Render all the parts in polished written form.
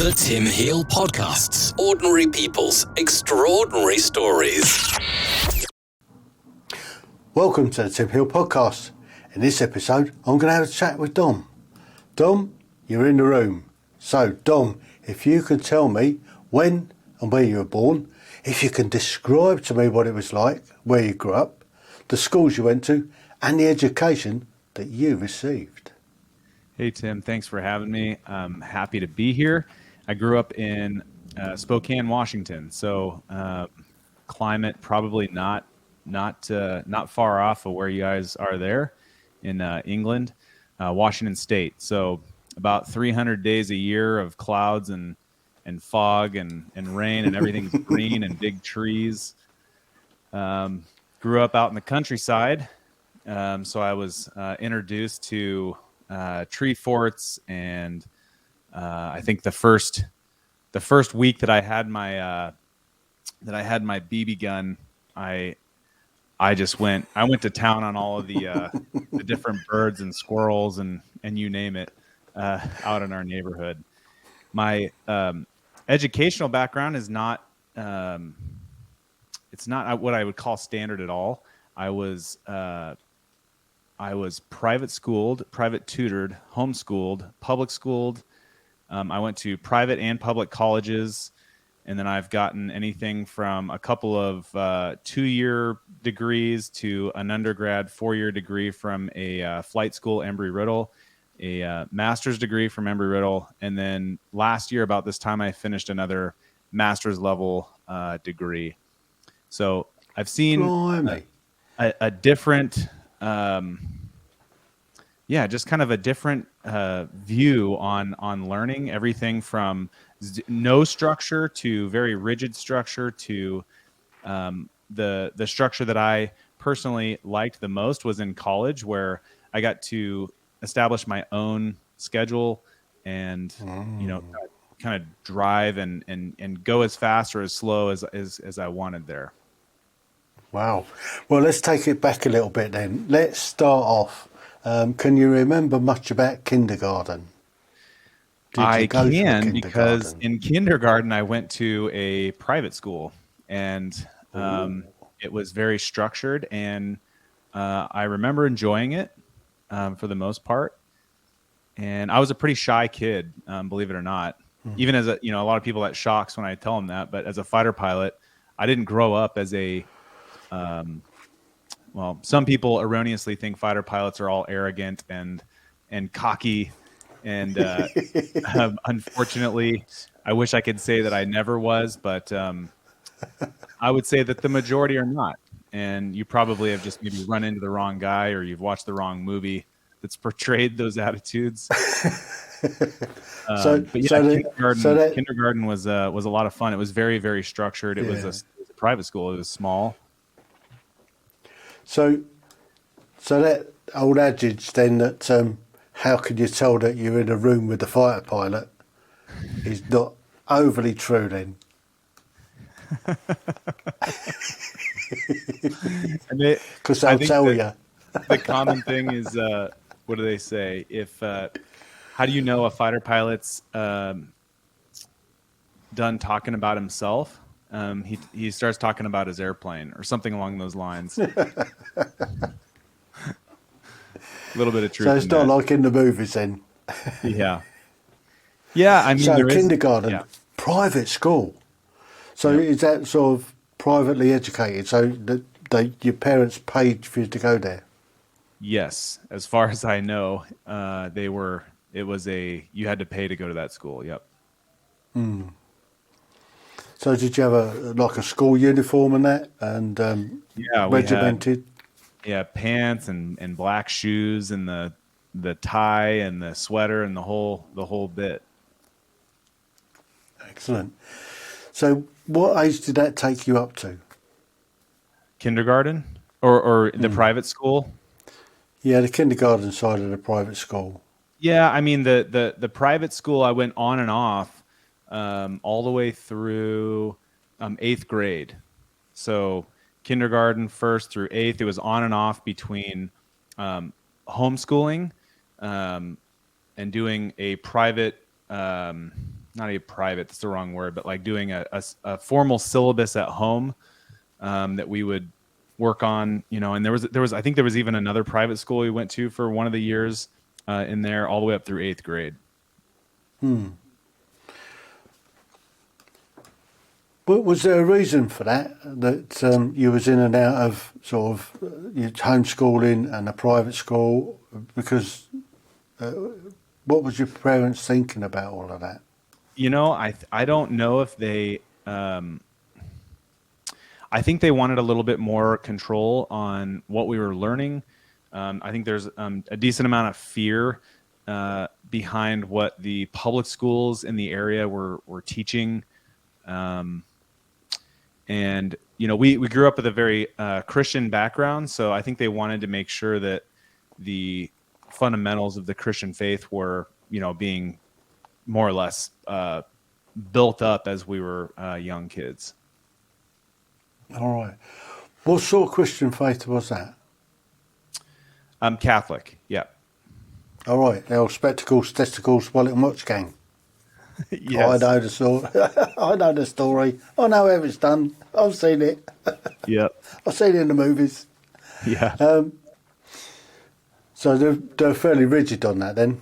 The Tim Heale Podcasts. Ordinary people's extraordinary stories. Welcome to the Tim Heale Podcast. In this episode, I'm going to have a chat with Dom. Dom, you're in the room. So, Dom, if you can tell me when and where you were born, if you can describe to me what it was like, where you grew up, the schools you went to, and the education that you received. Hey, Tim, thanks for having me. I'm happy to be here. I grew up in Spokane, Washington, so climate probably not far off of where you guys are there in England, Washington State. So about 300 days a year of clouds and fog and rain, and everything's green and big trees. Grew up out in the countryside, so I was introduced to tree forts, and I think the first week that I had my BB gun, I went to town on all of the different birds and squirrels and you name it out in our neighborhood. My educational background is not it's not what I would call standard at all. I was private schooled, private tutored, homeschooled, public schooled. I went to private and public colleges, and then I've gotten anything from a couple of 2-year degrees to an undergrad 4-year degree from a flight school, Embry-Riddle, a master's degree from Embry-Riddle, and then last year about this time I finished another master's level degree. So I've seen a different, just kind of a different view on learning, everything from no structure to very rigid structure to the structure that I personally liked the most was in college, where I got to establish my own schedule and kind of drive and go as fast or as slow as I wanted there. Wow. Well, let's take it back a little bit then. Let's start off. Can you remember much about kindergarten? I can, because in kindergarten I went to a private school, and it was very structured, and I remember enjoying it for the most part. And I was a pretty shy kid, believe it or not. Even as a lot of people that shocks when I tell them that, but as a fighter pilot, I didn't grow up as a some people erroneously think fighter pilots are all arrogant and cocky. And unfortunately, I wish I could say that I never was, but I would say that the majority are not. And you probably have just maybe run into the wrong guy, or you've watched the wrong movie that's portrayed those attitudes. Kindergarten was a lot of fun. It was very, very structured. It was a private school. It was small. So that old adage then that how can you tell that you're in a room with a fighter pilot is not overly true then. Because I'll tell you. The common thing is, what do they say? How do you know a fighter pilot's done talking about himself? He starts talking about his airplane or something along those lines. A little bit of truth. So it's not like in the movies then. Yeah. I mean, so kindergarten, private school. So is that sort of privately educated? So that your parents paid for you to go there? Yes, as far as I know, you had to pay to go to that school. Yep. So did you have a school uniform and that, and regimented? Pants and black shoes and the tie and the sweater and the whole bit. Excellent. So what age did that take you up to? Kindergarten or the private school? Yeah, the kindergarten side of the private school. Yeah, I mean the private school I went on and off all the way through 8th grade. So kindergarten 1st through 8th, it was on and off between homeschooling and doing a private not a private, that's the wrong word, but like doing a formal syllabus at home that we would work on, and there was, I think there was even another private school we went to for one of the years in there all the way up through 8th grade. But was there a reason for that you was in and out of sort of your homeschooling and a private school? Because what was your parents thinking about all of that? I don't know if they, I think they wanted a little bit more control on what we were learning. I think there's a decent amount of fear behind what the public schools in the area were teaching. And, we grew up with a very Christian background. So I think they wanted to make sure that the fundamentals of the Christian faith were, being more or less built up as we were young kids. All right. What sort of Christian faith was that? I'm Catholic. Yeah. All right. They were spectacles, testicles, wallet and watch gang. Yes. I know the story. I know the story. I know how it's done. I've seen it. Yep. I've seen it in the movies. Yeah. So they're fairly rigid on that then.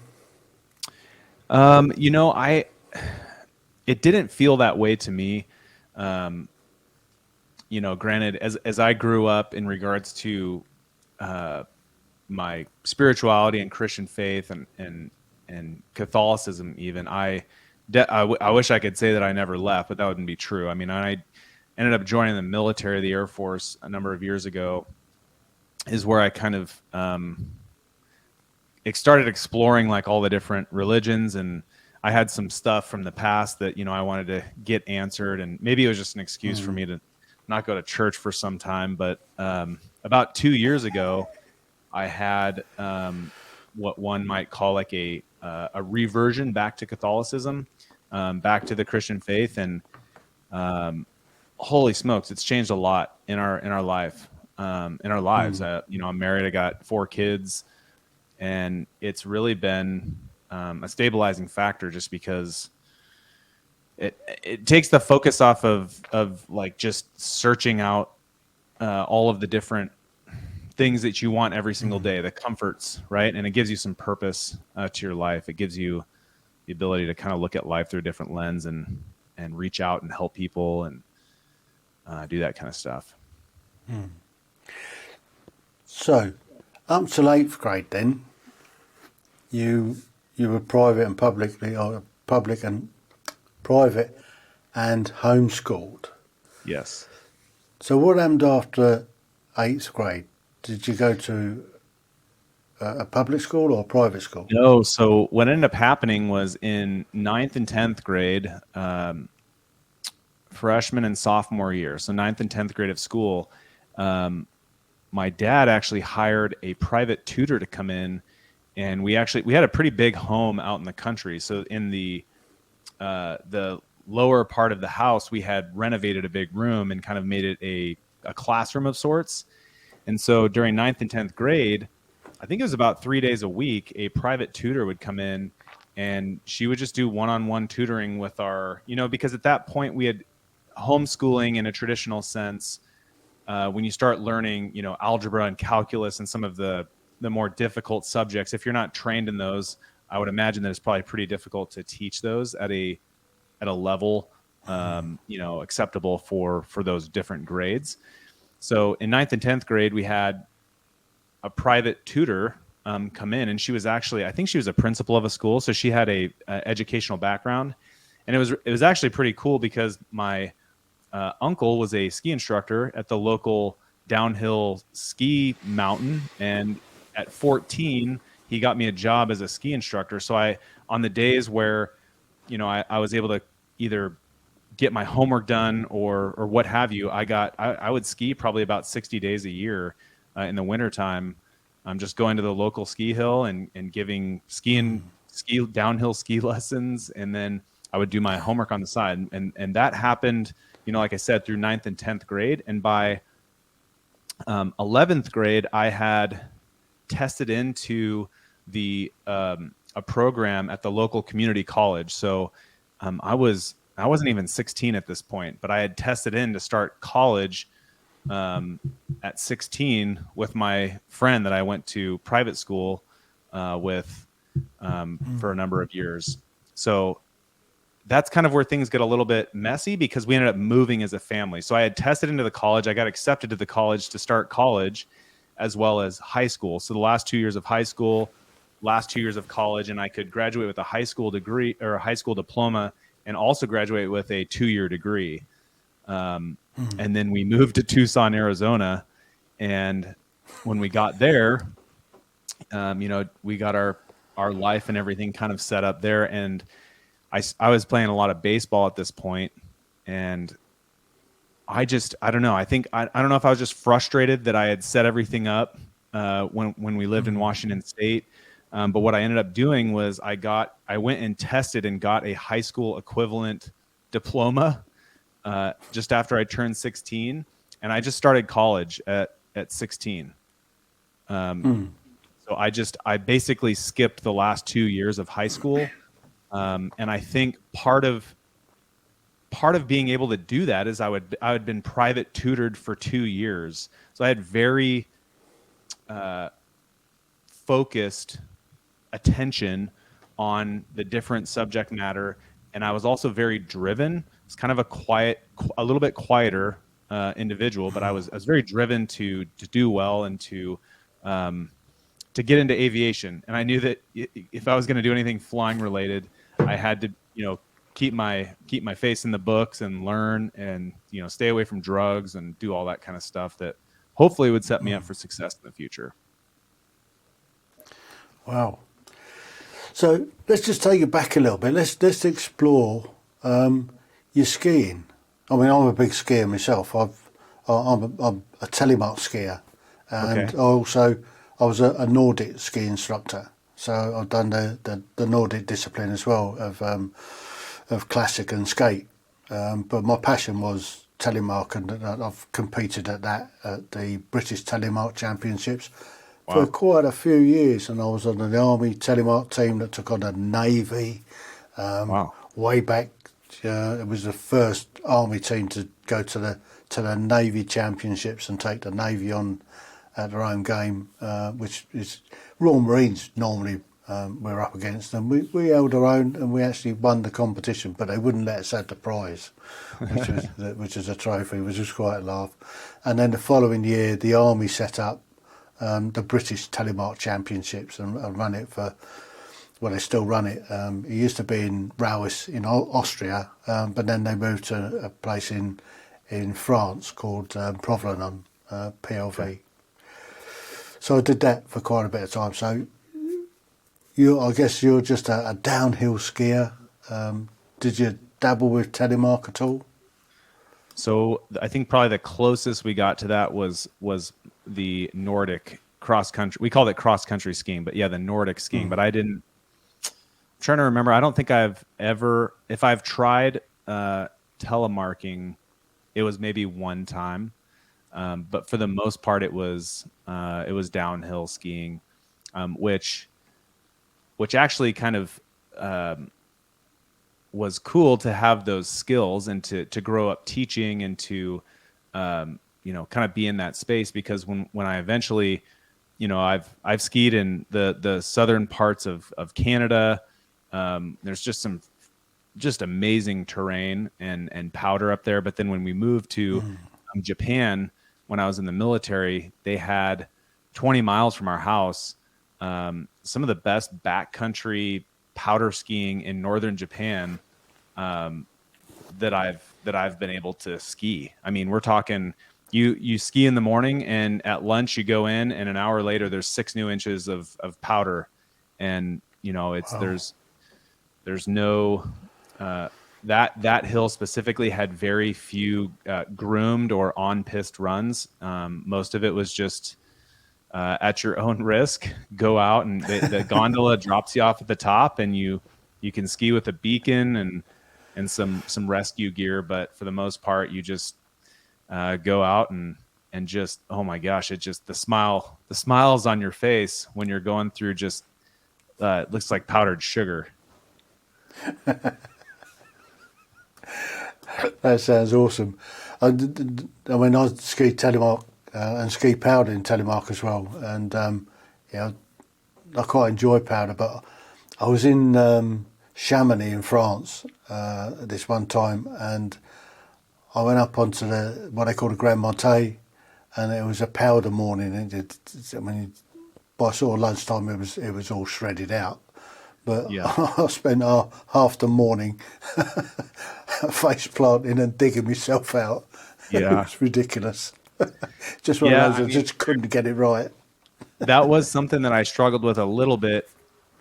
It didn't feel that way to me. Granted, as I grew up in regards to my spirituality and Christian faith and Catholicism, even I wish I could say that I never left, but that wouldn't be true. I mean, I ended up joining the military, the Air Force, a number of years ago, is where I kind of started exploring like all the different religions, and I had some stuff from the past that I wanted to get answered, and maybe it was just an excuse for me to not go to church for some time. But about 2 years ago, I had what one might call like a reversion back to Catholicism, back to the Christian faith, and holy smokes, it's changed a lot in our life, in our lives. I'm married. I got 4 kids, and it's really been a stabilizing factor, just because it takes the focus off of like just searching out all of the different things that you want every single day, the comforts, right? And it gives you some purpose to your life. It gives you the ability to kind of look at life through a different lens and reach out and help people and do that kind of stuff. So, up till 8th grade then, you were private and public and private and homeschooled. Yes. So what happened after 8th grade? Did you go to a public school or a private school? No. So what ended up happening was in 9th and 10th grade, freshman and sophomore year, so 9th and 10th grade of school, my dad actually hired a private tutor to come in, and we had a pretty big home out in the country. So in the lower part of the house, we had renovated a big room and kind of made it a classroom of sorts. And so during 9th and 10th grade, I think it was about 3 days a week, a private tutor would come in, and she would just do one-on-one tutoring with our, because at that point we had homeschooling in a traditional sense. When you start learning, algebra and calculus and some of the more difficult subjects, if you're not trained in those, I would imagine that it's probably pretty difficult to teach those at a level, acceptable for those different grades. So in 9th and 10th grade, we had a private tutor come in, and she was actually, I think she was a principal of a school, so she had a educational background, and it was actually pretty cool because my uncle was a ski instructor at the local downhill ski mountain, and at 14, he got me a job as a ski instructor. So on the days where, I was able to either get my homework done or what have you, I would ski probably about 60 days a year in the wintertime. I'm just going to the local ski hill and giving downhill ski lessons. And then I would do my homework on the side. And that happened, like I said, through 9th and 10th grade. And by 11th grade, I had tested into a program at the local community college. So I wasn't even 16 at this point, but I had tested in to start college at 16 with my friend that I went to private school with for a number of years. So that's kind of where things get a little bit messy because we ended up moving as a family. So I had tested into the college. I got accepted to the college to start college as well as high school. So the last 2 years of high school, last 2 years of college, and I could graduate with a high school degree or a high school diploma and also graduate with a 2-year degree. And then we moved to Tucson, Arizona. And when we got there, we got our life and everything kind of set up there. And I was playing a lot of baseball at this point, and I don't know. I don't know if I was just frustrated that I had set everything up when we lived in Washington State. But what I ended up doing was I went and tested and got a high school equivalent diploma just after I turned 16, and I just started college at 16. So I basically skipped the last 2 years of high school. And I think part of being able to do that is I had been private tutored for 2 years. So I had very focused attention on the different subject matter. And I was also very driven. It's kind of a little bit quieter individual, but I was very driven to do well and to get into aviation. And I knew that if I was going to do anything flying related, I had to, keep my face in the books and learn and, stay away from drugs and do all that kind of stuff that hopefully would set me up for success in the future. Wow. So let's just take it back a little bit. Let's explore your skiing. I mean, I'm a big skier myself. I'm a telemark skier, and Okay. I was a Nordic ski instructor. So I've done the Nordic discipline as well of classic and skate. But my passion was telemark, and I've competed at the British Telemark Championships for quite a few years. And I was on the Army telemark team that took on the Navy Wow. way back. It was the first Army team to go to the Navy Championships and take the Navy on at their own game, which is Royal Marines normally we're up against them. We held our own and we actually won the competition, but they wouldn't let us have the prize, which was a trophy, which was quite a laugh. And then the following year, the Army set up the British Telemark Championships and run it for. Well, they still run it. It used to be in Rauis in Austria, but then they moved to a place in France called Provence, PLV. Okay. So I did that for quite a bit of time. So I guess you're just a downhill skier. Did you dabble with telemark at all? So I think probably the closest we got to that was the Nordic cross country. We called it cross country skiing, but yeah, the Nordic skiing. But I didn't. I'm trying to remember. I don't think if I've tried telemarking, it was maybe one time. But for the most part, it was downhill skiing, which actually kind of was cool to have those skills and to grow up teaching and to kind of be in that space, because when I eventually, I've skied in the southern parts of Canada. There's just amazing terrain and powder up there. But then when we moved to Japan, when I was in the military, they had 20 miles from our house some of the best backcountry powder skiing in northern Japan that I've been able to ski. I mean, we're talking you ski in the morning, and at lunch you go in, and an hour later there's 6 new inches of powder, and it's Wow. there's no that hill specifically had very few groomed or on piste runs. Most of it was just at your own risk. Go out, and the gondola drops you off at the top, and you can ski with a beacon and some rescue gear. But for the most part, you just go out and just, oh my gosh, it just the smiles on your face when you're going through just it looks like powdered sugar. That sounds awesome. I mean, I ski telemark and ski powder in telemark as well, and yeah, I quite enjoy powder. But I was in Chamonix in France this one time, and I went up onto what they call the Grand Montée, and it was a powder morning. I mean, by sort of lunchtime, it was all shredded out. But Yeah. I spent half the morning face planting and digging myself out. Yeah. It was ridiculous. Just one of those, I just couldn't get it right. That was something that I struggled with a little bit,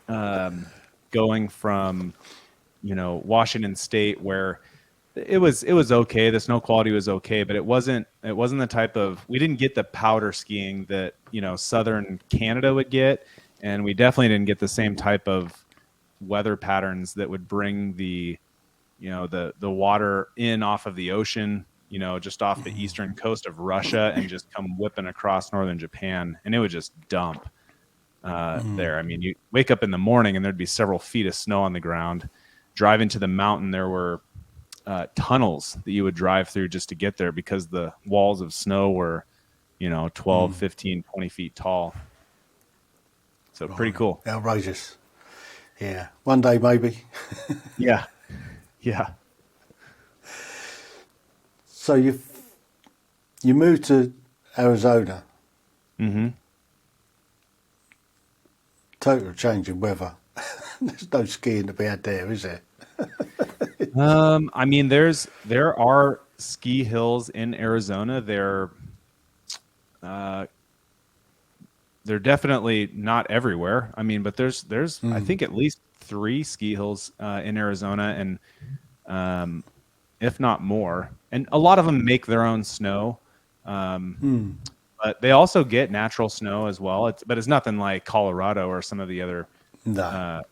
going from, Washington State, where it was okay. The snow quality was okay, but it wasn't the type of, we didn't get the powder skiing that, Southern Canada would get. And we definitely didn't get the same type of weather patterns that would bring the water in off of the ocean, just off the eastern coast of Russia and just come whipping across northern Japan, and it would just dump there. I mean, you wake up in the morning and there'd be several feet of snow on the ground. Driving to the mountain, there were tunnels that you would drive through just to get there because the walls of snow were 12, 15, 20 feet tall. So pretty cool. Outrageous. Yeah, one day maybe. Yeah. So you moved to Arizona. Mm-hmm. Total change in weather. There's no skiing to be had there, is there? I mean, there are ski hills in Arizona. They're definitely not everywhere. I mean, but there's I think at least 3 ski hills in Arizona, and if not more. And a lot of them make their own snow, but they also get natural snow as well. But it's nothing like Colorado or some of the other, the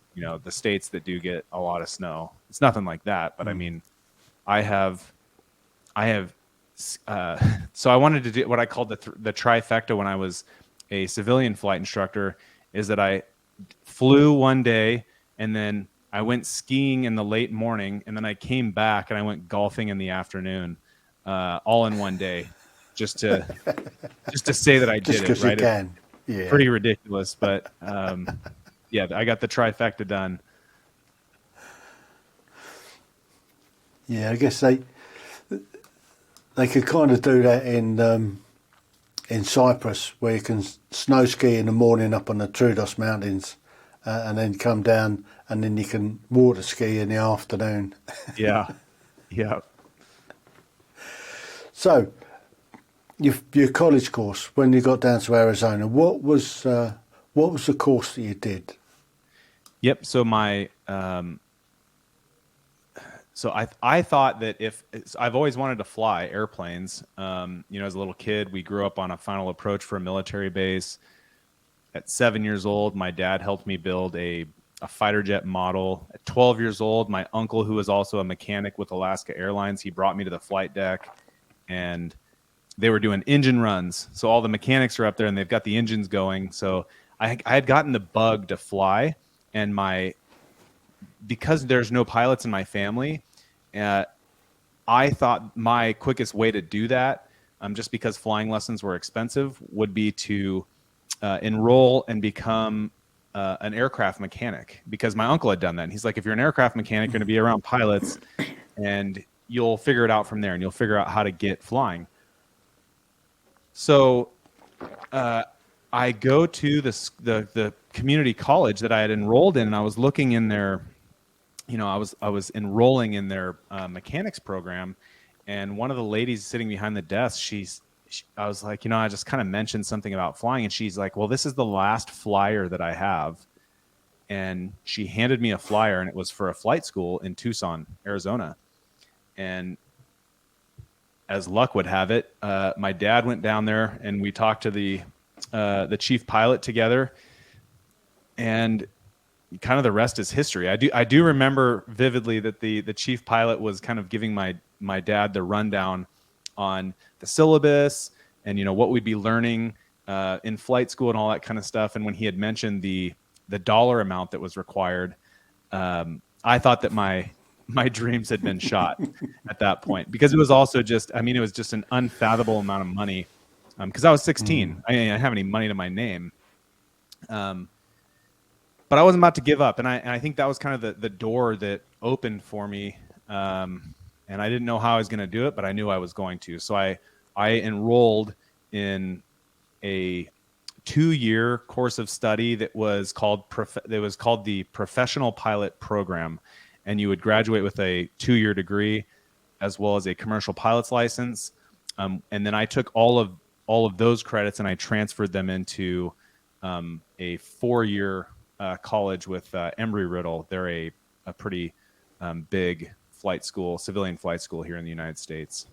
states that do get a lot of snow. It's nothing like that. But I mean, I have. So I wanted to do what I called the trifecta when I was a civilian flight instructor, is that I flew one day and then I went skiing in the late morning, and then I came back and I went golfing in the afternoon, all in one day, just to say that I did it. Right? You can. Yeah. Pretty ridiculous, but yeah, I got the trifecta done. Yeah, I guess they could kind of do that in Cyprus, where you can snow ski in the morning up on the Troodos Mountains, and then come down, and then you can water ski in the afternoon. Yeah. So, your college course, when you got down to Arizona, what was the course that you did? Yep. So I thought that I've always wanted to fly airplanes. As a little kid, we grew up on a final approach for a military base. At 7 years old, my dad helped me build a fighter jet model. At 12 years old, my uncle, who was also a mechanic with Alaska Airlines, he brought me to the flight deck, and they were doing engine runs. So all the mechanics are up there and they've got the engines going. So I had gotten the bug to fly, and because there's no pilots in my family, I thought my quickest way to do that, just because flying lessons were expensive, would be to enroll and become an aircraft mechanic, because my uncle had done that. And he's like, if you're an aircraft mechanic, you're going to be around pilots and you'll figure it out from there, and you'll figure out how to get flying. So I go to the community college that I had enrolled in, and I was looking in their, I was enrolling in their mechanics program, and one of the ladies sitting behind the desk, I was like, I just kind of mentioned something about flying, and she's like, well, this is the last flyer that I have. And she handed me a flyer, and it was for a flight school in Tucson, Arizona. And as luck would have it, my dad went down there, and we talked to the chief pilot together, and kind of the rest is history. I do remember vividly that the chief pilot was kind of giving my dad the rundown on the syllabus and what we'd be learning in flight school and all that kind of stuff. And when he had mentioned the dollar amount that was required, I thought that my my dreams had been shot at that point, because it was also just, I mean, it was just an unfathomable amount of money. Because I was 16, I didn't have any money to my name. But I wasn't about to give up. And I think that was kind of the door that opened for me. And I didn't know how I was going to do it, but I knew I was going to. So I enrolled in a 2-year course of study that was called the Professional Pilot Program. And you would graduate with a 2-year degree as well as a commercial pilot's license. And then I took all of those credits and I transferred them into a 4-year college with Embry-Riddle. They're a pretty big flight school, civilian flight school here in the United States.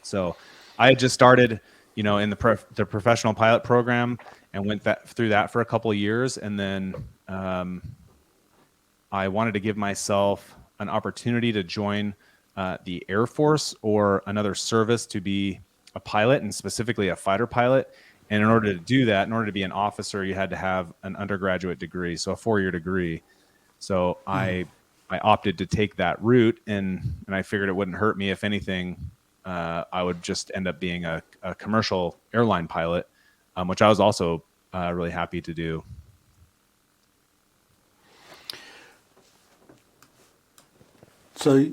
So I had just started, in the professional pilot program, and went through that for a couple of years. And then I wanted to give myself an opportunity to join the Air Force or another service to be a pilot, and specifically a fighter pilot. And in order to do that, in order to be an officer, you had to have an undergraduate degree, so a 4-year degree. So I opted to take that route, and I figured it wouldn't hurt me. If anything, I would just end up being a commercial airline pilot, which I was also really happy to do. So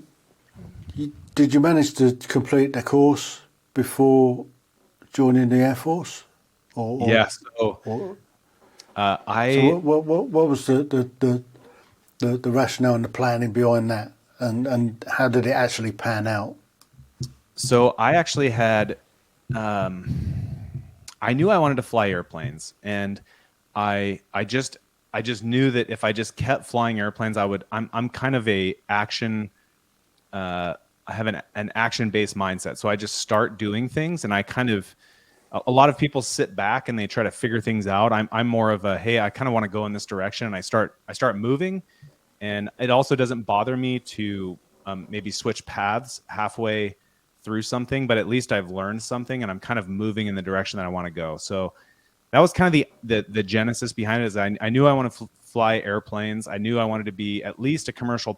did you manage to complete the course before joining the Air Force? Yes. So what was the rationale and the planning behind that, and how did it actually pan out? So I actually had, I knew I wanted to fly airplanes, and I just knew that if I just kept flying airplanes, I'm kind of a action. I have an action-based mindset, so I just start doing things, and a lot of people sit back and they try to figure things out. I'm more of a, hey, I kind of want to go in this direction, and I start moving. And it also doesn't bother me to maybe switch paths halfway through something, but at least I've learned something and I'm kind of moving in the direction that I want to go. So that was kind of the genesis behind it. Is I knew I wanted to fly airplanes. I knew I wanted to be at least a commercial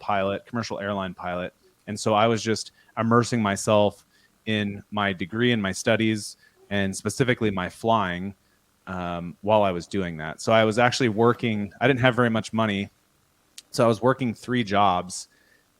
airline pilot. And so I was just immersing myself in my degree and my studies, and specifically my flying, while I was doing that. So I was actually working. I didn't have very much money, so I was working 3 jobs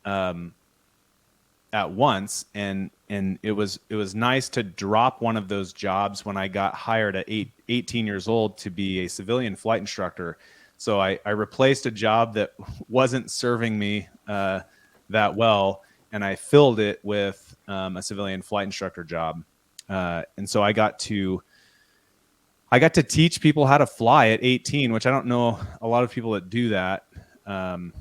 at once, and it was nice to drop one of those jobs when I got hired at 18 years old to be a civilian flight instructor. So I replaced a job that wasn't serving me that well, and I filled it with a civilian flight instructor job. And so I got to teach people how to fly at 18, which I don't know a lot of people that do that. And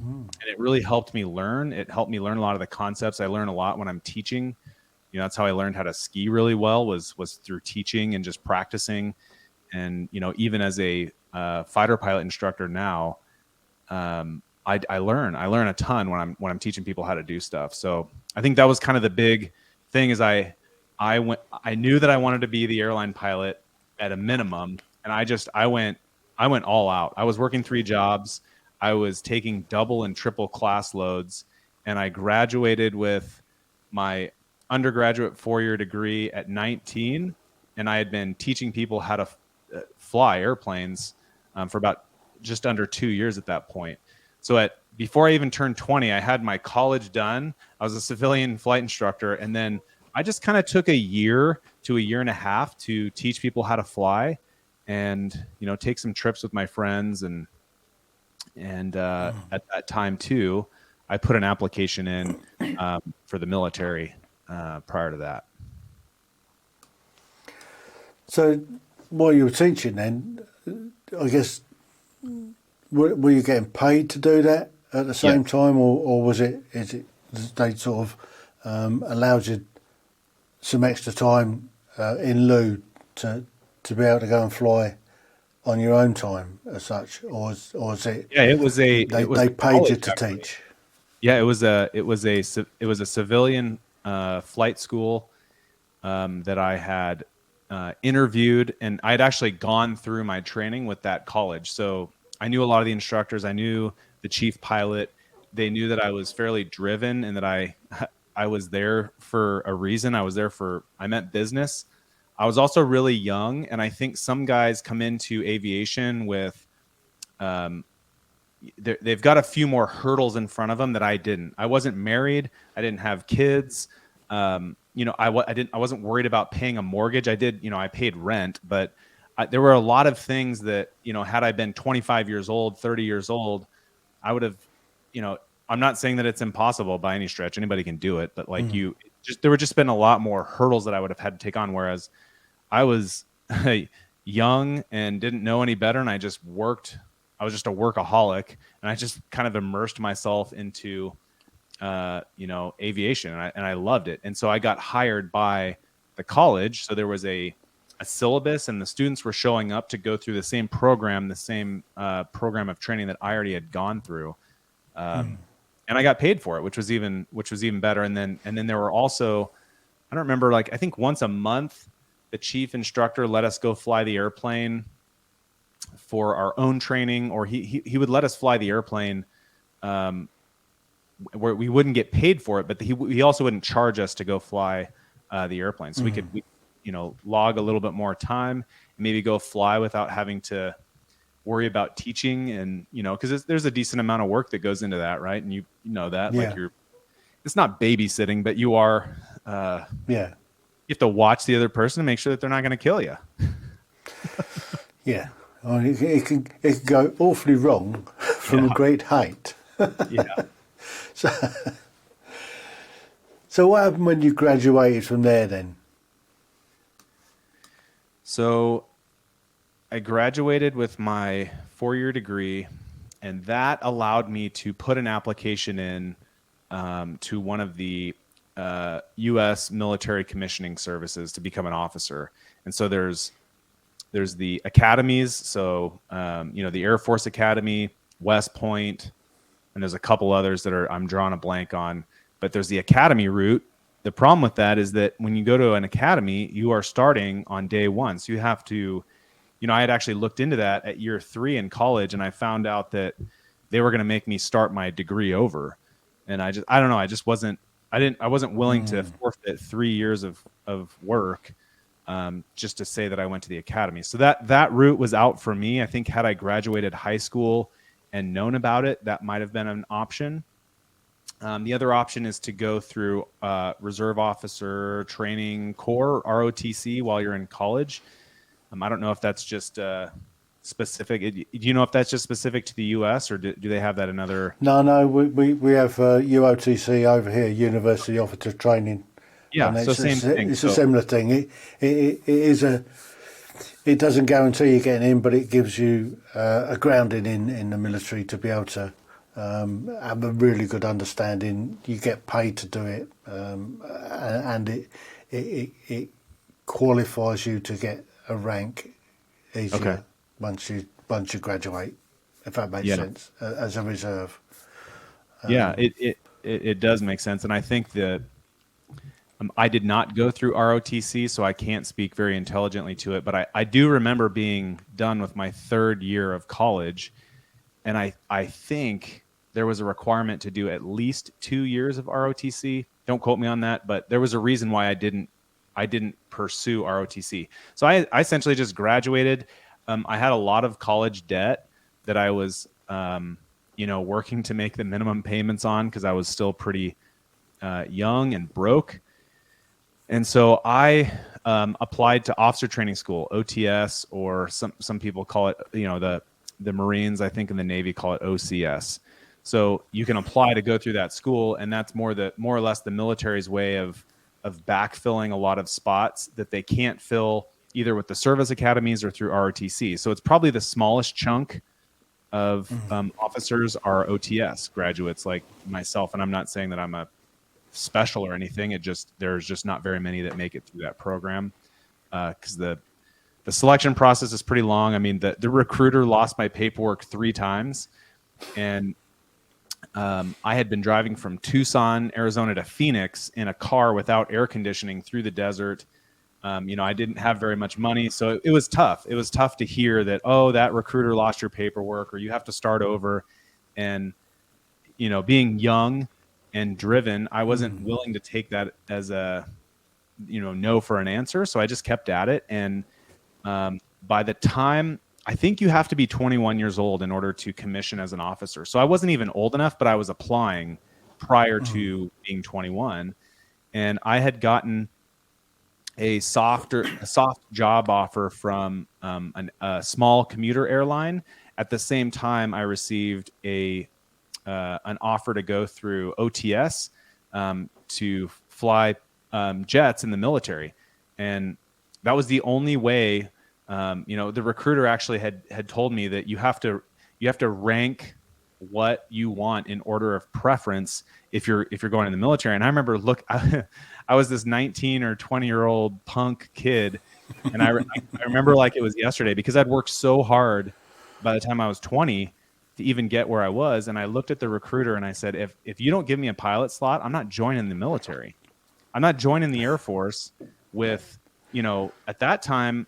it really helped me learn. It helped me learn a lot of the concepts. I learn a lot when I'm teaching. That's how I learned how to ski really well, was through teaching and just practicing. And, even as a fighter pilot instructor now, I learn a ton when I'm teaching people how to do stuff. So I think that was kind of the big thing, is I knew that I wanted to be the airline pilot at a minimum. And I went all out. I was working 3 jobs. I was taking double and triple class loads, and I graduated with my undergraduate 4-year degree at 19. And I had been teaching people how to fly airplanes for about just under 2 years at that point. So before I even turned 20, I had my college done. I was a civilian flight instructor, and then I just kind of took a year to a year and a half to teach people how to fly, and take some trips with my friends. And at that time too, I put an application in for the military prior to that. So while you were teaching then, I guess, were you getting paid to do that at the same time, or is it they sort of allowed you some extra time in lieu to be able to go and fly on your own time as such, or is it? Yeah, it was they paid you to actually. teach. Yeah, it was a civilian flight school that I had interviewed, and I had actually gone through my training with that college. So I knew a lot of the instructors. I knew the chief pilot. they knew that I was fairly driven and that I was there for a reason. I meant business. I was also really young, and I think some guys come into aviation with they've got a few more hurdles in front of them that I didn't. I wasn't married. I didn't have kids. I wasn't worried about paying a mortgage. I did, I paid rent, but there were a lot of things that, had I been 25 years old, 30 years old, I would have, I'm not saying that it's impossible by any stretch. Anybody can do it, but there would just been a lot more hurdles that I would have had to take on. Whereas I was young and didn't know any better. And I just worked. I was just a workaholic, and I just kind of immersed myself into, aviation, and I loved it. And so I got hired by the college. So there was a syllabus, and the students were showing up to go through the same program of training that I already had gone through. And I got paid for it, which was even better. And then there were also, I don't remember, I think once a month, the chief instructor let us go fly the airplane for our own training, or he would let us fly the airplane where we wouldn't get paid for it, but he also wouldn't charge us to go fly the airplane. So we could log a little bit more time, maybe go fly without having to worry about teaching, and because there's a decent amount of work that goes into that, right? And you know that, it's not babysitting, but you are you have to watch the other person and make sure that they're not going to kill you. Yeah. I mean, it can go awfully wrong from a great height. Yeah. So what happened when you graduated from there then? So I graduated with my 4-year degree, and that allowed me to put an application in to one of the U.S. military commissioning services to become an officer. And so there's the academies. So, the Air Force Academy, West Point, and there's a couple others that I'm drawing a blank on, but there's the academy route. The problem with that is that when you go to an academy, you are starting on day one. So you have to, I had actually looked into that at year 3 in college, and I found out that they were going to make me start my degree over. And I don't know. I wasn't willing to forfeit 3 years of work just to say that I went to the academy. So that route was out for me. I think had I graduated high school and known about it, that might have been an option. The other option is to go through Reserve Officer Training Corps, ROTC, while you're in college. I don't know if that's just specific. Do you know if that's just specific to the U.S. or do they have that in other? No, we have UOTC over here, University Officer Training. Yeah, and so same thing. It's a similar thing. It doesn't guarantee you getting in, but it gives you a grounding in the military to be able to have a really good understanding. You get paid to do it, and it qualifies you to get a rank easier once you graduate, if that makes sense, as a reserve. It does make sense, and I think that I did not go through ROTC, so I can't speak very intelligently to it, but I do remember being done with my 3rd year of college, and I think there was a requirement to do at least 2 years of ROTC. Don't quote me on that, but there was a reason why I didn't pursue ROTC. So I essentially just graduated. I had a lot of college debt that I was, working to make the minimum payments on because I was still pretty young and broke. And so I applied to officer training school, OTS, or some people call it, the Marines, I think in the Navy call it OCS. So you can apply to go through that school, and that's more or less the military's way of backfilling a lot of spots that they can't fill either with the service academies or through ROTC. So it's probably the smallest chunk of officers are OTS graduates like myself. And I'm not saying that I'm a special or anything. There's just not very many that make it through that program because the selection process is pretty long. I mean, the recruiter lost my paperwork 3 times, and I had been driving from Tucson, Arizona to Phoenix in a car without air conditioning through the desert. I didn't have very much money, so it was tough. It was tough to hear that, that recruiter lost your paperwork or you have to start over. And, being young and driven, I wasn't willing to take that as a, no for an answer. So I just kept at it. And by the time, I think you have to be 21 years old in order to commission as an officer. So I wasn't even old enough, but I was applying prior to being 21. And I had gotten a soft job offer from a small commuter airline. At the same time, I received an offer to go through OTS to fly jets in the military, and that was the only way. The recruiter actually had told me that you have to rank what you want in order of preference if you're going in the military. And I remember, I was this 19 or 20-year-old punk kid, and I remember like it was yesterday, because I'd worked so hard by the time I was 20 to even get where I was. And I looked at the recruiter and I said, if you don't give me a pilot slot, I'm not joining the military. I'm not joining the Air Force with, at that time,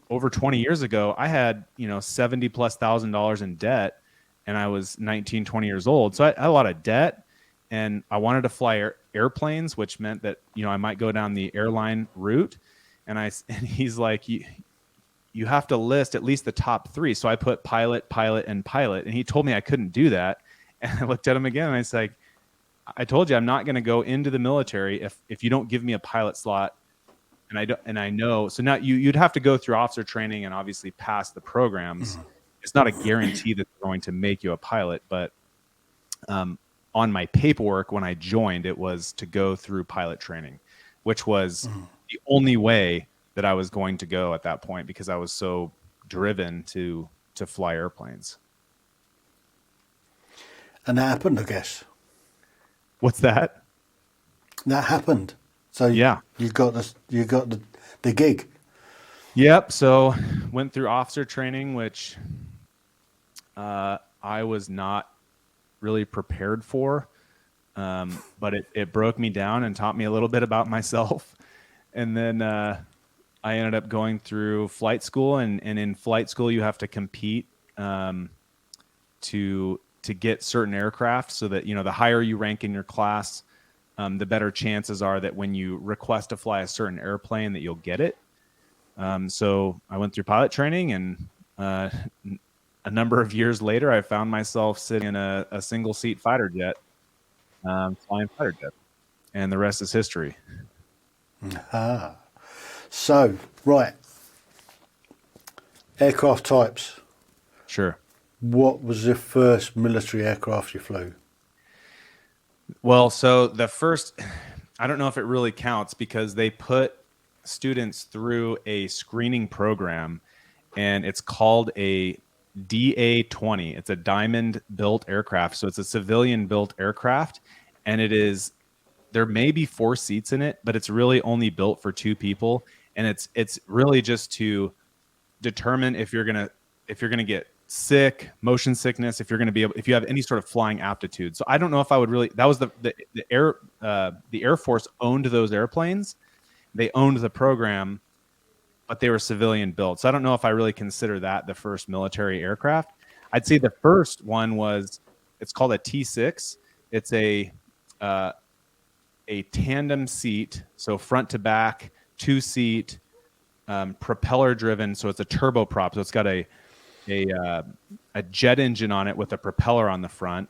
over 20 years ago, I had, $70,000+ in debt, and I was 19, 20 years old. So I had a lot of debt, and I wanted to fly airplanes, which meant that, I might go down the airline route. And he's like, you have to list at least the top three. So I put pilot, and pilot. And he told me I couldn't do that. And I looked at him again, and I was like, I told you I'm not going to go into the military if you don't give me a pilot slot. And I know. So now you'd have to go through officer training and obviously pass the programs. It's not a guarantee that they're going to make you a pilot, but on my paperwork when I joined, it was to go through pilot training, which was the only way that I was going to go at that point, because I was so driven to fly airplanes. And that happened, I guess. What's that? That happened. So yeah, you got the gig. Yep. So went through officer training, which I was not really prepared for, but it broke me down and taught me a little bit about myself. And then I ended up going through flight school, and in flight school you have to compete to get certain aircraft, so that the higher you rank in your class, the better chances are that when you request to fly a certain airplane that you'll get it. So I went through pilot training, and a number of years later, I found myself sitting in a single seat fighter jet, flying fighter jet, and the rest is history. So, right. Aircraft types. Sure. What was the first military aircraft you flew? Well, so the first, I don't know if it really counts, because they put students through a screening program, and it's called a DA-20. It's a diamond built aircraft. So it's a civilian built aircraft, and there may be 4 seats in it, but it's really only built for 2 people. And it's really just to determine if you're going to get sick, motion sickness, if you have any sort of flying aptitude. So I don't know if I would really, that was the Air Force owned those airplanes. They owned the program, but they were civilian built. So I don't know if I really consider that the first military aircraft. I'd say the first one it's called a T6. It's a tandem seat. So front to back, 2-seat, propeller driven. So it's a turboprop. So it's got a jet engine on it with a propeller on the front,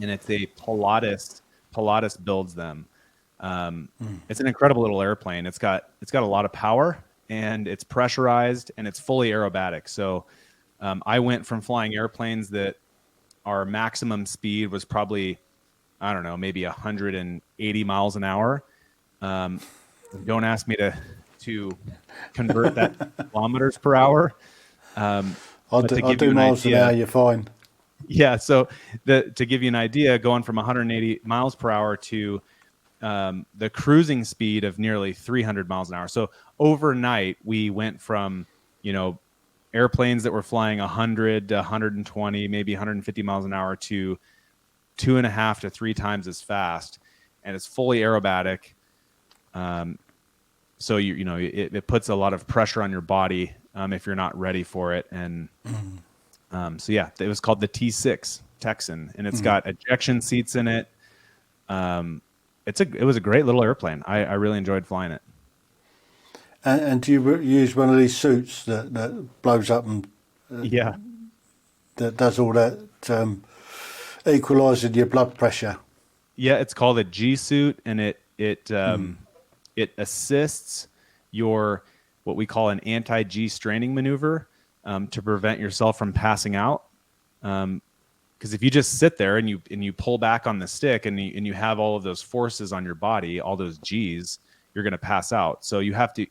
and it's a Pilatus. Pilatus builds them. It's an incredible little airplane. It's got a lot of power, and it's pressurized, and it's fully aerobatic. So I went from flying airplanes that our maximum speed was probably, I don't know, maybe 180 miles an hour. Don't ask me to convert that to kilometers per hour. I'll do miles an hour, you're fine. Yeah, so to give you an idea, going from 180 miles per hour to the cruising speed of nearly 300 miles an hour. So overnight, we went from, airplanes that were flying 100 to 120, maybe 150 miles an hour to 2.5 to 3 times as fast. And it's fully aerobatic. So it puts a lot of pressure on your body if you're not ready for it. And so yeah, it was called the T6. Texan, and it's got ejection seats in it. It was a great little airplane. I really enjoyed flying it. And do you use one of these suits that blows up and Yeah. that does all that equalising your blood pressure? Yeah, it's called a G suit, and it assists your what we call an anti-G straining maneuver to prevent yourself from passing out. Because if you just sit there and you pull back on the stick and you have all of those forces on your body, all those G's, you're going to pass out. So you have to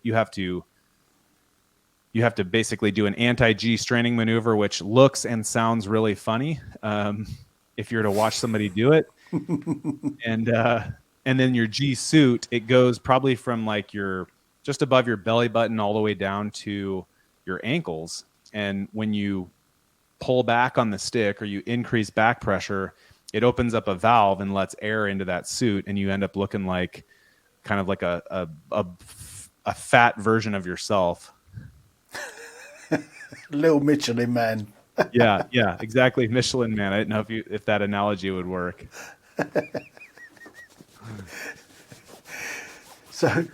basically do an anti-G straining maneuver, which looks and sounds really funny if you're to watch somebody do it. And then your G suit, it goes probably from like just above your belly button all the way down to your ankles. And when you pull back on the stick or you increase back pressure, it opens up a valve and lets air into that suit, and you end up looking like kind of like a fat version of yourself. Little Michelin Man. Yeah, exactly. Michelin Man. I didn't know if that analogy would work. So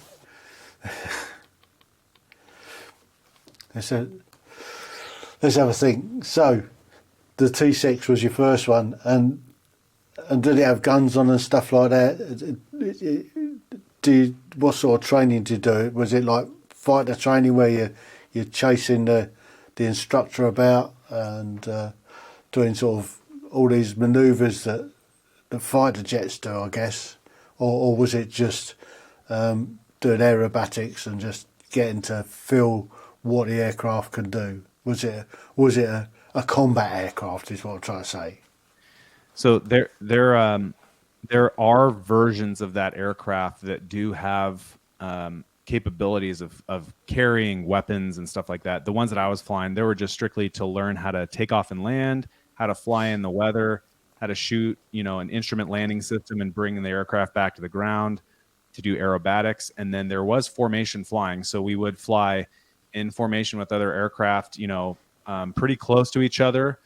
let's have a think. So the T6 was your first one, and did it have guns on and stuff like that? What sort of training did you do? Was it like fighter training where you're chasing the instructor about and doing sort of all these manoeuvres that the fighter jets do, I guess? Or was it just doing aerobatics and just getting to feel what the aircraft can do? Was it a combat aircraft is what I'm trying to say? So there are versions of that aircraft that do have capabilities of carrying weapons and stuff like that. The ones that I was flying, they were just strictly to learn how to take off and land, how to fly in the weather, how to shoot, an instrument landing system and bring the aircraft back to the ground, to do aerobatics. And then there was formation flying. So we would fly in formation with other aircraft, pretty close to each other,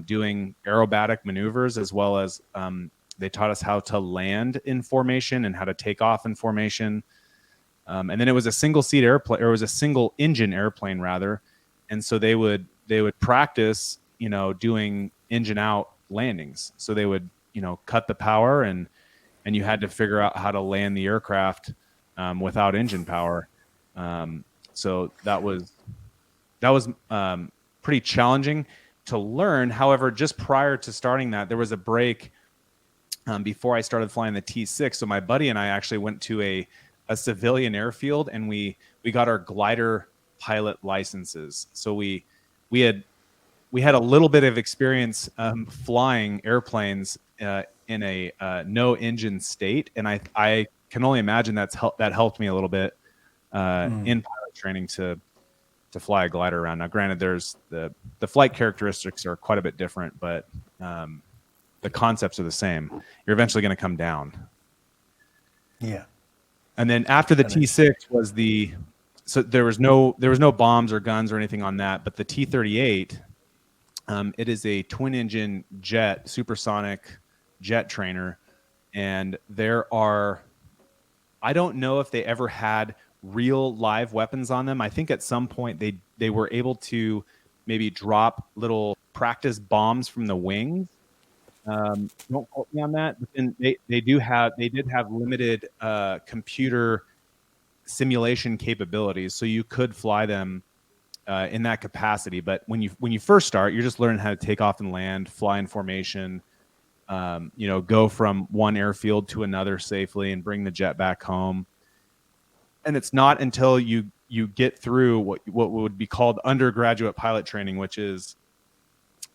doing aerobatic maneuvers, as well as they taught us how to land in formation and how to take off in formation. And then it was a single seat airplane, or it was a single engine airplane rather. And so they would practice, doing engine out landings. So they would, cut the power and you had to figure out how to land the aircraft without engine power. So that was pretty challenging to learn. However, just prior to starting that, there was a break before I started flying the T6. So my buddy and I actually went to a civilian airfield, and we got our glider pilot licenses. So we had a little bit of experience flying airplanes in a no engine state, and I can only imagine that helped me a little bit in pilot training to fly a glider around. Now, granted, there's the flight characteristics are quite a bit different, but the concepts are the same. You're eventually going to come down. Yeah. And then after the T6 was so there was no bombs or guns or anything on that, but the T-38, it is a twin engine jet, supersonic jet trainer. And I don't know if they ever had real live weapons on them. I think at some point they were able to maybe drop little practice bombs from the wings. Don't quote me on that. But then they did have limited computer simulation capabilities, so you could fly them in that capacity. But when you first start, you're just learning how to take off and land, fly in formation, go from one airfield to another safely and bring the jet back home. And it's not until you get through what would be called undergraduate pilot training, which is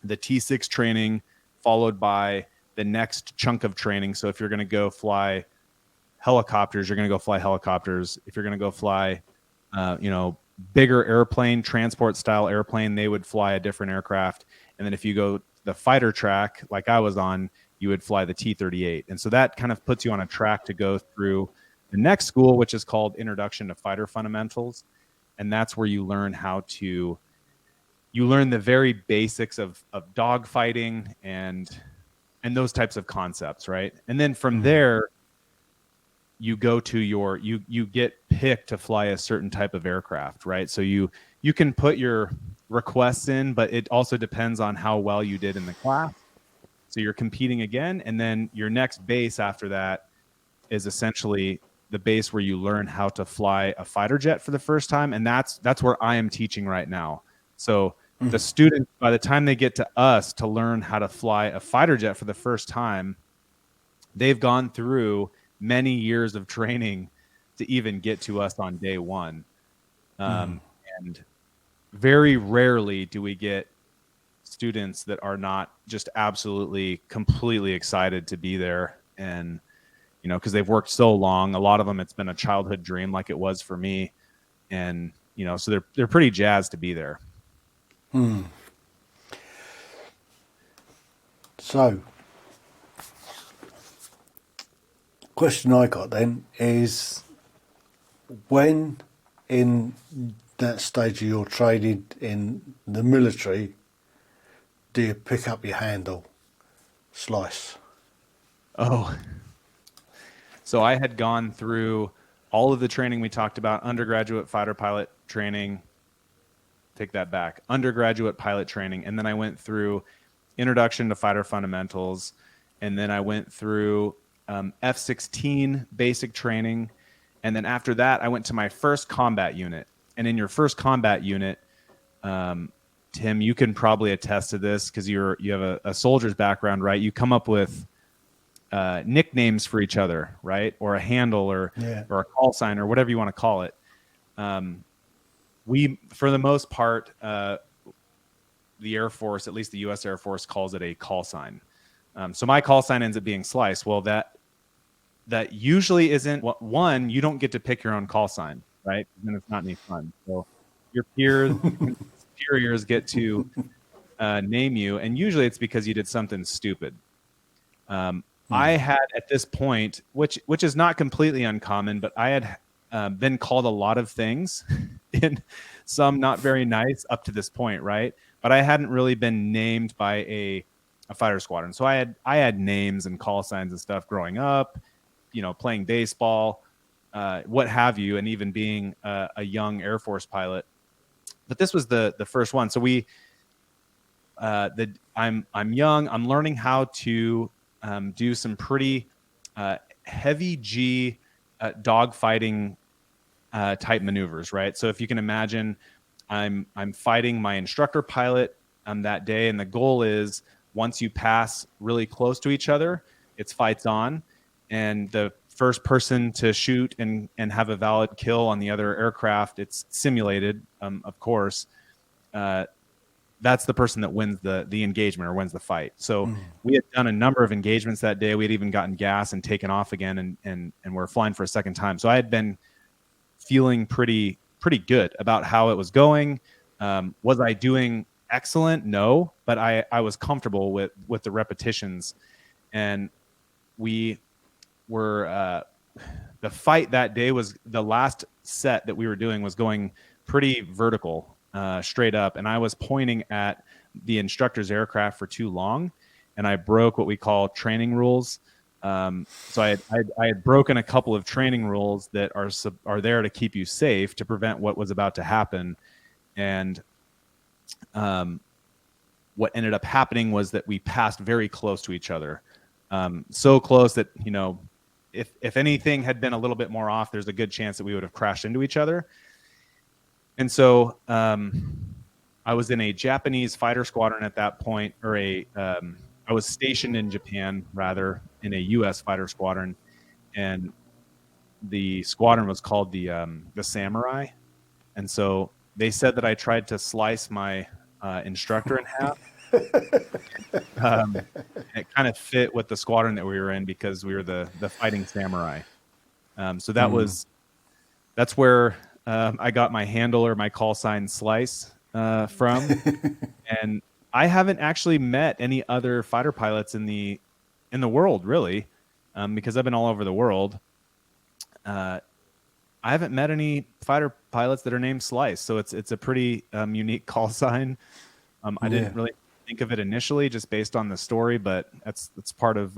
the T6 training, followed by the next chunk of training. So if you're going to go fly helicopters, you're going to go fly helicopters. If you're going to go fly, bigger airplane, transport style airplane, they would fly a different aircraft. And then if you go the fighter track, like I was on, you would fly the T-38. And so that kind of puts you on a track to go through the next school, which is called Introduction to Fighter Fundamentals. And that's where you learn how to, you learn the very basics of dog fighting and those types of concepts, right? And then from there, you go to you get picked to fly a certain type of aircraft, right? So you can put your requests in, but it also depends on how well you did in the class. So you're competing again, and then your next base after that is essentially the base where you learn how to fly a fighter jet for the first time, and that's where I am teaching right now. So the students, by the time they get to us to learn how to fly a fighter jet for the first time, they've gone through many years of training to even get to us on day one. And very rarely do we get students that are not just absolutely completely excited to be there. And, you know, because they've worked so long, a lot of them, it's been a childhood dream like it was for me. And, you know, so they're pretty jazzed to be there. So, question I got then is, when in that stage of your training in the military, do you pick up your handle, slice? Oh, so I had gone through all of the training we talked about, undergraduate fighter pilot training. Take that back. Undergraduate pilot training. And then I went through introduction to fighter fundamentals. And then I went through F-16 basic training. And then after that, I went to my first combat unit. And in your first combat unit, Tim, you can probably attest to this because you have a soldier's background, right? You come up with nicknames for each other, right? Or a handle or a call sign or whatever you want to call it. We, for the most part, the Air Force, at least the U.S. Air Force, calls it a call sign. So my call sign ends up being Slice. Well, that usually isn't one. You don't get to pick your own call sign, right? Then it's not any fun. So your peers, superiors get to name you, and usually it's because you did something stupid. I had at this point, which is not completely uncommon, but I had been called a lot of things, and some not very nice up to this point, right? But I hadn't really been named by a fighter squadron. So I had names and call signs and stuff growing up, you know, playing baseball, what have you, and even being a young Air Force pilot. But this was the first one. So I'm young. I'm learning how to do some pretty heavy G dogfighting type maneuvers, right? So if you can imagine, I'm fighting my instructor pilot that day, and the goal is once you pass really close to each other, it's fights on, and the first person to shoot and have a valid kill on the other aircraft, it's simulated, of course. That's the person that wins the engagement or wins the fight. So we had done a number of engagements that day. We had even gotten gas and taken off again, and we're flying for a second time. So I had been feeling pretty good about how it was going. Was I doing excellent? No, but I was comfortable with the repetitions, and we were the fight that day was the last set that we were doing was going pretty vertical, straight up, and I was pointing at the instructor's aircraft for too long, and I broke what we call training rules. So I had broken a couple of training rules that are there to keep you safe, to prevent what was about to happen. And what ended up happening was that we passed very close to each other. So close that, you know, if anything had been a little bit more off, there's a good chance that we would have crashed into each other. And so I was in a Japanese fighter squadron at that point, or I was stationed in Japan, rather, in a U.S. fighter squadron, and the squadron was called the Samurai. And so they said that I tried to slice my instructor in half. It kind of fit with the squadron that we were in because we were the Fighting Samurai. So that's where I got my handle or my call sign Slice from. And I haven't actually met any other fighter pilots in the world, really, because I've been all over the world. I I haven't met any fighter pilots that are named Slice, so it's a pretty unique call sign. I didn't really think of it initially, just based on the story, but that's part of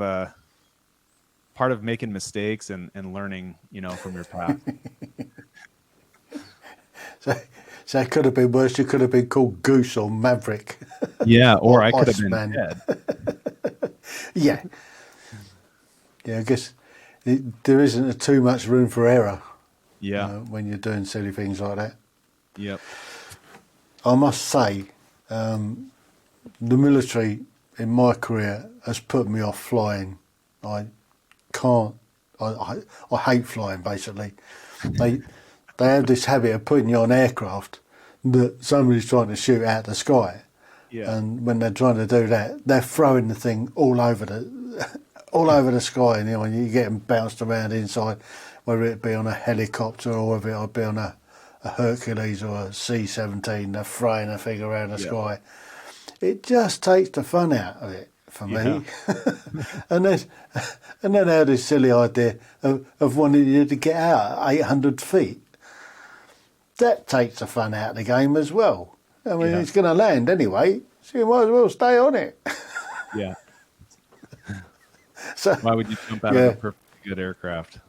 making mistakes and learning, from your past. So it could have been worse. You could have been called Goose or Maverick. Yeah, or I could have Iceman. been dead. Yeah. Yeah, I guess there isn't too much room for error. Yeah. When you're doing silly things like that. Yep. I must say, the military in my career has put me off flying. I can't. I hate flying. Basically, they have this habit of putting you on aircraft that somebody's trying to shoot out the sky. Yeah. And when they're trying to do that, they're throwing the thing all over the sky, and you're getting bounced around inside, whether it be on a helicopter or whether it be on a Hercules or a C-17. They're throwing a thing around the sky. It just takes the fun out of it for me. and then I had this silly idea of wanting you to get out at 800 feet. That takes the fun out of the game as well. I mean, it's going to land anyway, so you might as well stay on it. Yeah. So why would you jump out of a perfectly good aircraft?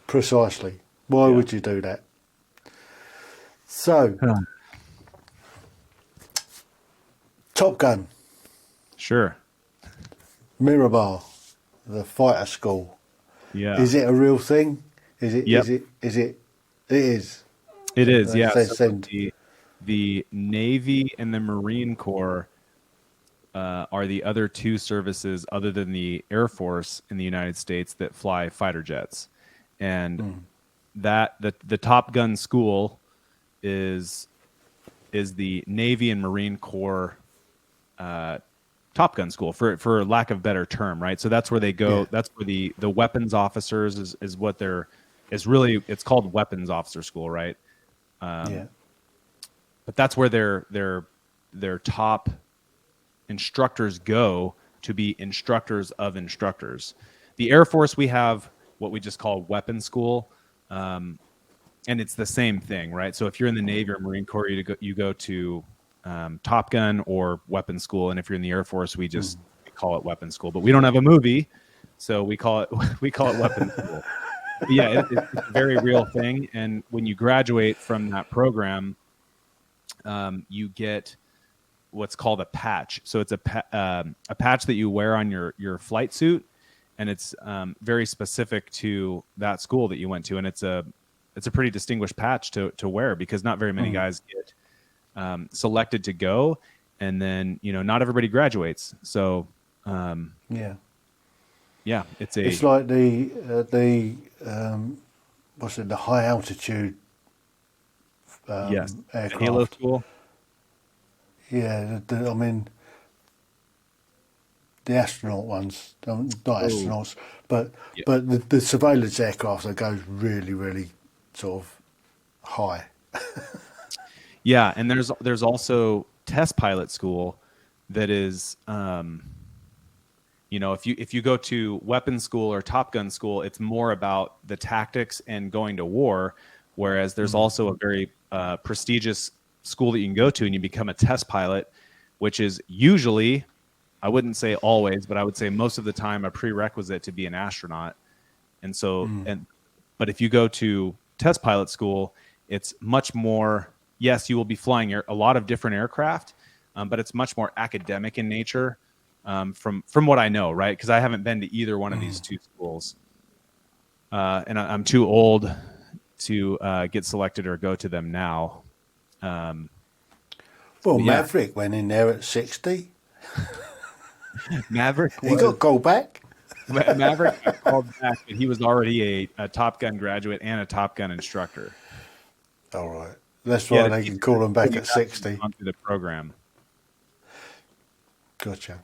Precisely. Why would you do that? So, Top Gun. Sure. Miramar, the fighter school. Yeah. Is it a real thing? Is it? Yep. It is. It is. Yeah. So the Navy and the Marine Corps are the other two services other than the Air Force in the United States that fly fighter jets. And the Top Gun school is the Navy and Marine Corps Top Gun school, for lack of better term, right? So that's where they go. Yeah. That's where the weapons officers is what it's called weapons officer school, right? But that's where their top instructors go to be instructors of instructors. The Air Force, we have what we just call weapons school, and it's the same thing, right? So if you're in the Navy or Marine Corps, you go to Top Gun or weapons school, and if you're in the Air Force, we call it weapons school. But we don't have a movie, so we call it weapons school. But yeah, it's a very real thing, and when you graduate from that program, you get what's called a patch. So it's a patch that you wear on your flight suit, and it's very specific to that school that you went to, and it's a pretty distinguished patch to wear, because not very many guys get selected to go, and then not everybody graduates. So it's like the what's it, the high altitude aircraft. Heale school. Yeah, I mean, the astronaut ones, not astronauts, but the surveillance aircraft that goes really, really sort of high. Yeah, and there's also test pilot school that is, if you go to weapons school or Top Gun school, it's more about the tactics and going to war, whereas there's also a very prestigious school that you can go to and you become a test pilot, which is usually, I wouldn't say always, but I would say most of the time, a prerequisite to be an astronaut. And so, but if you go to test pilot school, it's much more, yes, you will be flying a lot of different aircraft, but it's much more academic in nature, from what I know, right? Because I haven't been to either one of these two schools. And I'm too old to get selected or go to them now. Maverick went in there at 60. Maverick, he got called back. Maverick got called back, but he was already a Top Gun graduate and a Top Gun instructor. All right, that's why they can call him back at 60. Onto the program. Gotcha.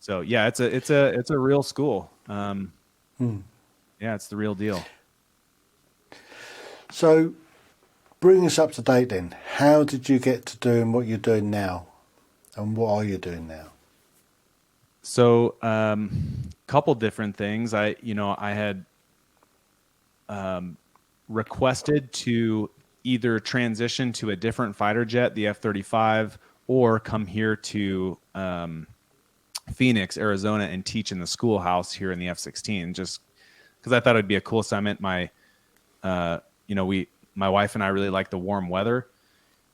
So yeah, it's a real school. Yeah, it's the real deal. So, bring us up to date then. How did you get to doing what you're doing now? And what are you doing now? So, couple different things. I had requested to either transition to a different fighter jet, the F-35, or come here to Phoenix, Arizona, and teach in the schoolhouse here in the F-16, just because I thought it'd be a cool assignment. My wife and I really like the warm weather,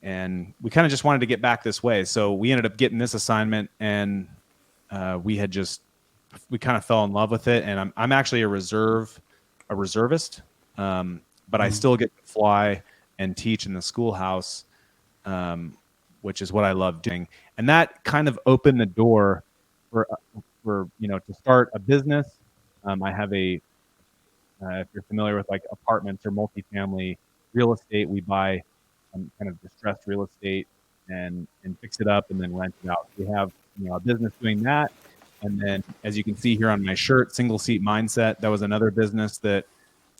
and we kind of just wanted to get back this way. So we ended up getting this assignment, and we kind of fell in love with it. And I'm actually a reservist, but I still get to fly and teach in the schoolhouse, which is what I love doing. And that kind of opened the door for to start a business. I have if you're familiar with like apartments or multifamily real estate, we buy kind of distressed real estate and fix it up and then rent it out. We have a business doing that. And then, as you can see here on my shirt, Single Seat Mindset, that was another business that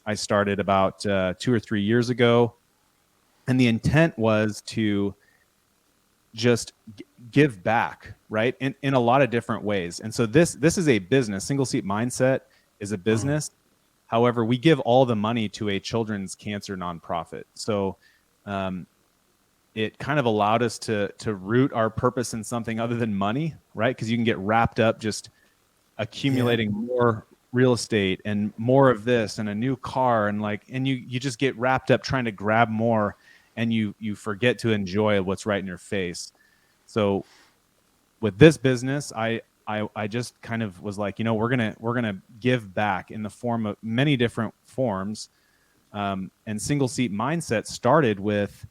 I started about 2 or 3 years ago. And the intent was to just give back, right? In a lot of different ways. And so this is a business. Single Seat Mindset is a business. However, we give all the money to a children's cancer nonprofit. So it kind of allowed us to root our purpose in something other than money, right? Because you can get wrapped up just accumulating more real estate and more of this and a new car, and you just get wrapped up trying to grab more, and you forget to enjoy what's right in your face. So with this business, I just kind of was like, we're gonna give back in the form of many different forms. And Single Seat Mindset started with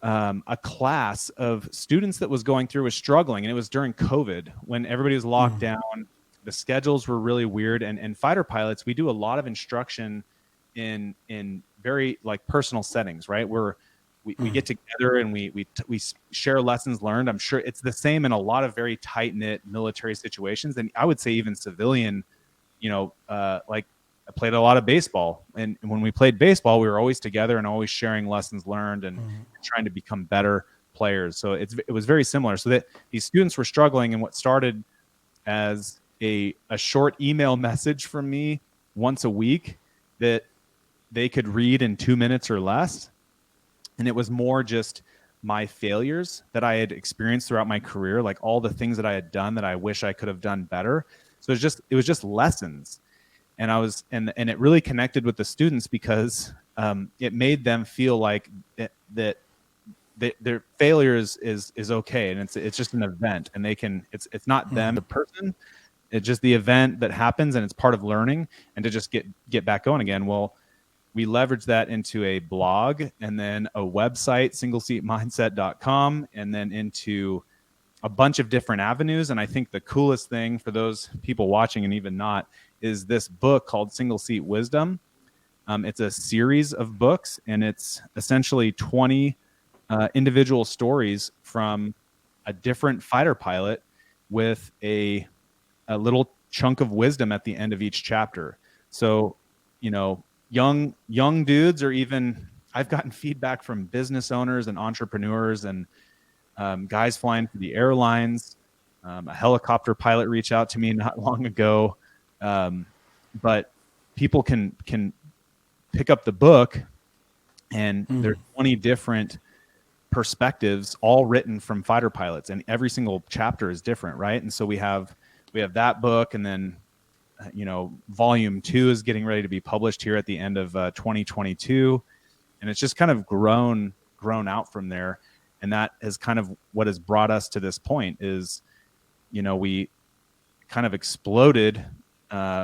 a class of students that was struggling, and it was during COVID when everybody was locked down. The schedules were really weird, and fighter pilots, we do a lot of instruction in very like personal settings, right? Where we get together and we share lessons learned. I'm sure it's the same in a lot of very tight knit military situations, and I would say even civilian. Like I played a lot of baseball, and when we played baseball, we were always together and always sharing lessons learned and trying to become better players. So it was very similar. So that these students were struggling, and what started as a short email message from me once a week that they could read in 2 minutes or less. And it was more just my failures that I had experienced throughout my career, like all the things that I had done that I wish I could have done better. So it was just lessons. And and it really connected with the students because it made them feel like that their failure is okay, and it's just an event, and it's not them, the person. It's just the event that happens, and it's part of learning, and to just get back going again. Well, we leveraged that into a blog, and then a website, singleseatmindset.com, and then into a bunch of different avenues. And I think the coolest thing for those people watching and even not is this book called Single Seat Wisdom. It's a series of books, and it's essentially 20 individual stories from a different fighter pilot with a little chunk of wisdom at the end of each chapter. So, young dudes, or even I've gotten feedback from business owners and entrepreneurs and guys flying for the airlines. A helicopter pilot reached out to me not long ago. But people can pick up the book, and there's 20 different perspectives, all written from fighter pilots, and every single chapter is different, right? And so we have that book, and then volume 2 is getting ready to be published here at the end of 2022, and it's just kind of grown out from there. And that is kind of what has brought us to this point. Is we kind of exploded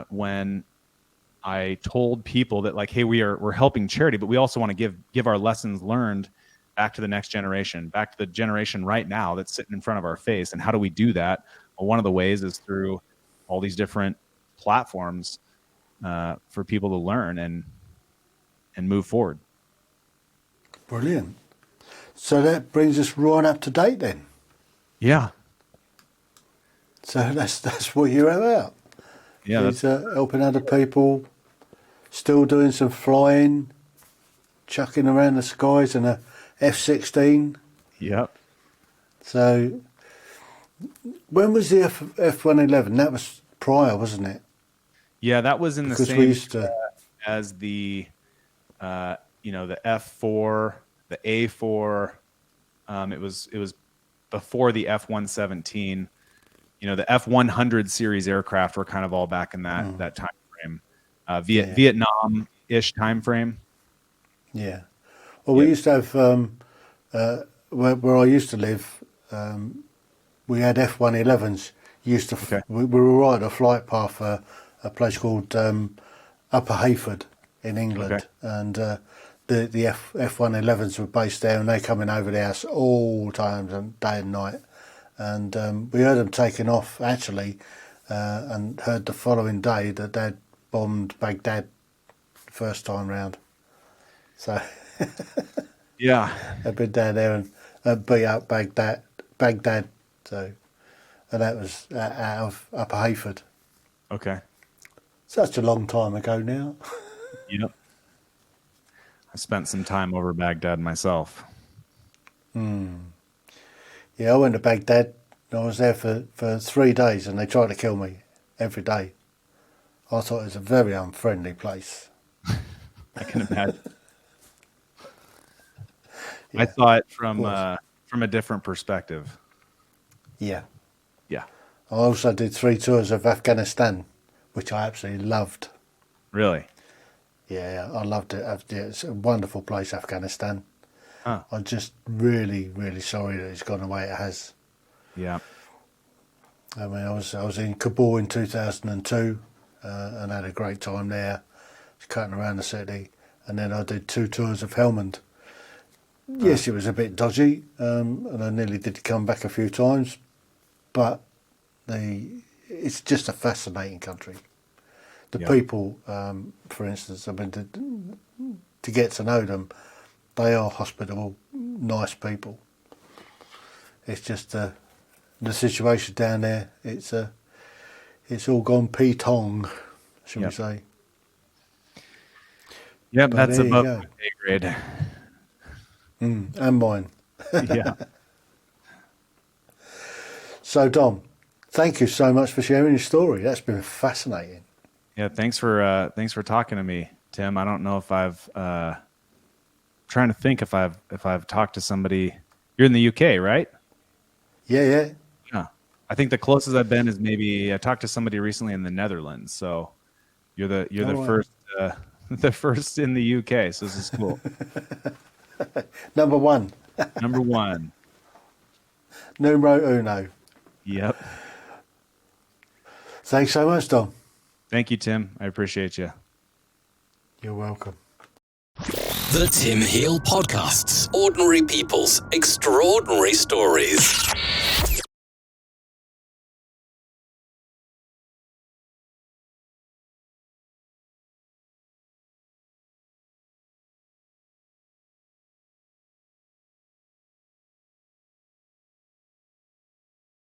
when I told people that, like, hey, we're helping charity, but we also want to give our lessons learned back to the next generation, back to the generation right now that's sitting in front of our face. And how do we do that? Well, one of the ways is through all these different platforms for people to learn and move forward. Brilliant. So that brings us right up to date then. Yeah. So that's what you're about. Yeah, that's helping other people, still doing some flying, chucking around the skies in a F-16. Yep. So when was the F-111? That was prior, wasn't it? Yeah, that was in the because same we used to... as the the F4, the A4. It was before the F-117. The F-100 series aircraft were kind of all back in that time frame, Vietnam-ish time frame. Yeah. Well, we used to have where I used to live. We had F-111s. We were right at a flight path for a place called Upper Hayford in England, and the F-111s were based there, and they coming over the house all times and day and night. And we heard them taking off actually, and heard the following day that they'd bombed Baghdad the first time round. So yeah, they'd been down there and beat up Baghdad. So, and that was out of Upper Hayford. Okay. Such a long time ago now. Yep. I spent some time over Baghdad myself. Yeah, I went to Baghdad. I was there for 3 days, and they tried to kill me every day. I thought it was a very unfriendly place. I can imagine. Yeah. I saw it from a different perspective. Yeah. Yeah. I also did 3 tours of Afghanistan, which I absolutely loved. Really? Yeah, I loved it. It's a wonderful place, Afghanistan. Huh. I'm just really, really sorry that it's gone the way it has. Yeah. I mean, I was in Kabul in 2002 and had a great time there, cutting around the city. And then I did 2 tours of Helmand. Yes, it was a bit dodgy, and I nearly did come back a few times, but it's just a fascinating country. The people, for instance, I mean, to get to know them, they are hospitable, nice people. It's just the situation down there. It's all gone P-tong, shall we say? Yep, But that's there you above go. my pay grade. And mine. Yeah. So, Dom, thank you so much for sharing your story. That's been fascinating. Yeah, thanks for talking to me, Tim. I don't know if I've trying to think if I've talked to somebody. You're in the UK, right? Yeah. Yeah. I think the closest I've been is maybe I talked to somebody recently in the Netherlands. So you're the first the first in the UK. So this is cool. Number 1. Number 1. Numero uno. Yep. Thanks so much, Dom. Thank you, Tim. I appreciate you. You're welcome. The Tim Heale Podcasts. Ordinary people's extraordinary stories.